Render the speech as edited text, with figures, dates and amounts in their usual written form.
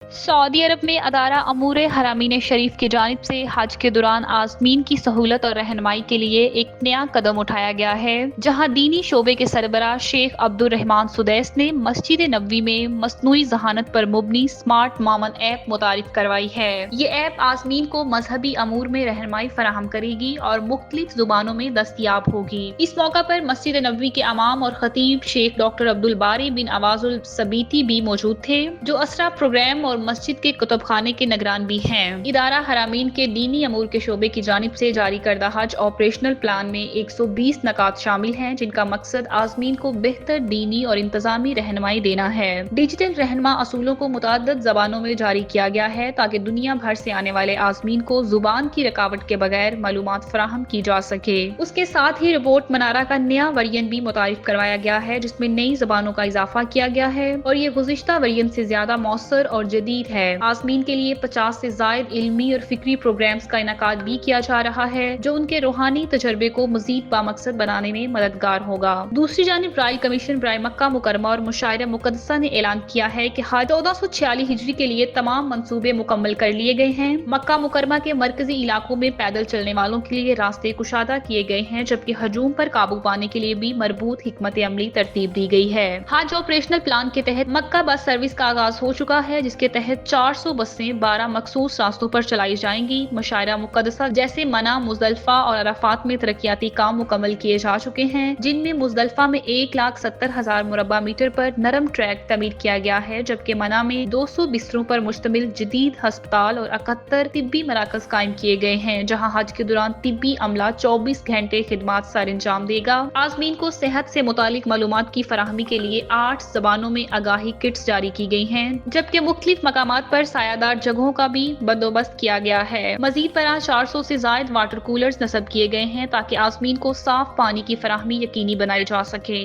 Saudi अरब में अदारा अमूर हरामीन शरीफ की जानिब से हज के दौरान आज़मीन की सहूलत और रहनुमाई के लिए एक नया कदम उठाया गया है, जहां दीनी शोबे के सरबराह शेख अब्दुल रहमान सुदैस ने मस्जिद नबवी में मसनूई जहानत पर मुबनी स्मार्ट मामन ऐप मुतारिफ करवाई है। ये ऐप आज़मीन को मजहबी अमूर में रहनुमाई फराहम करेगी और मुख्तलिफ जुबानों में दस्तयाब होगी। इस मौका पर मस्जिद नबवी के इमाम और खतीब शेख डॉक्टर अब्दुल बारी बिन अवाजुल सबीती भी मौजूद थे, जो असरा प्रोग्राम और मस्जिद के कुतुब खाने के निगरान भी हैं। इदारा हरामीन के दीनी अमूर के शोबे की जानिब से जारी करदा हज ऑपरेशनल प्लान में 120 नकात शामिल हैं, जिनका मकसद आज़मीन को बेहतर दीनी और इंतजामी रहनुमाई देना है। डिजिटल रहनुमा असूलों को मुतअद्दिद ज़बानों में जारी किया गया है ताकि दुनिया भर से आने वाले आज़मीन को जुबान की रुकावट के बगैर मालूमात फराहम की जा सके। उसके साथ ही रिपोर्ट मनारा का नया वर्जन भी मुतारिफ करवाया गया है, जिसमें नई ज़बानों का इजाफा किया गया है और ये गुज़िश्ता वर्जन से ज्यादा मौसर और जदीद है। आज़मीन के लिए 50 से जायद इल्मी और फिक्री प्रोग्राम्स का इनकाद भी किया जा रहा है, जो उनके रूहानी तजर्बे को मजीद बामकसद बनाने में मददगार होगा। दूसरी जानिब रॉयल कमीशन बराए मक्का मुकरमा और मुशायरा मुकद्दसा ने ऐलान किया है कि हज 1446 हिजरी के लिए तमाम मंसूबे मुकम्मल कर लिए गए हैं। मक्का मुकरमा के मरकजी इलाकों में पैदल चलने वालों के लिए रास्ते कुशादा किए गए हैं, जबकि हजूम पर काबू पाने के लिए भी मरबूत हिकमत अमली तरतीब दी गई है। हज ऑपरेशनल प्लान के तहत मक्का बस सर्विस का आगाज हो चुका है, जिसके तहत 400 बसें 12 मखसूस रास्तों पर चलाई जाएंगी। मुशायरा मुकद्दसा जैसे मना, मुजदलफा और अराफात में तरक्याती काम मुकम्मल किए जा चुके हैं, जिनमें मुजदलफा में 1,70,000 मुरब्बा मीटर पर नरम ट्रैक तमीर किया गया है, जबकि मना में 200 बिस्तरों पर मुश्तमिल जदीद अस्पताल और 71 तिब्बी मराकज कायम किए गए हैं, जहां हज के दौरान तिब्बी अमला 24 घंटे खिदमात सर अंजाम देगा। आज़मीन को सेहत से मुतालिक मालूमात की फराहमी के लिए 8 जबानों में आगाही किट्स जारी की गई हैं, जबकि मुख्तलिफ मकामात पर सायादार जगहों का भी बंदोबस्त किया गया है। मजीद बराह 400 से जायद वाटर कूलर्स नस्ब किए गए हैं ताकि आज़मीन को साफ पानी की फराहमी यकीनी बनाई जा सके।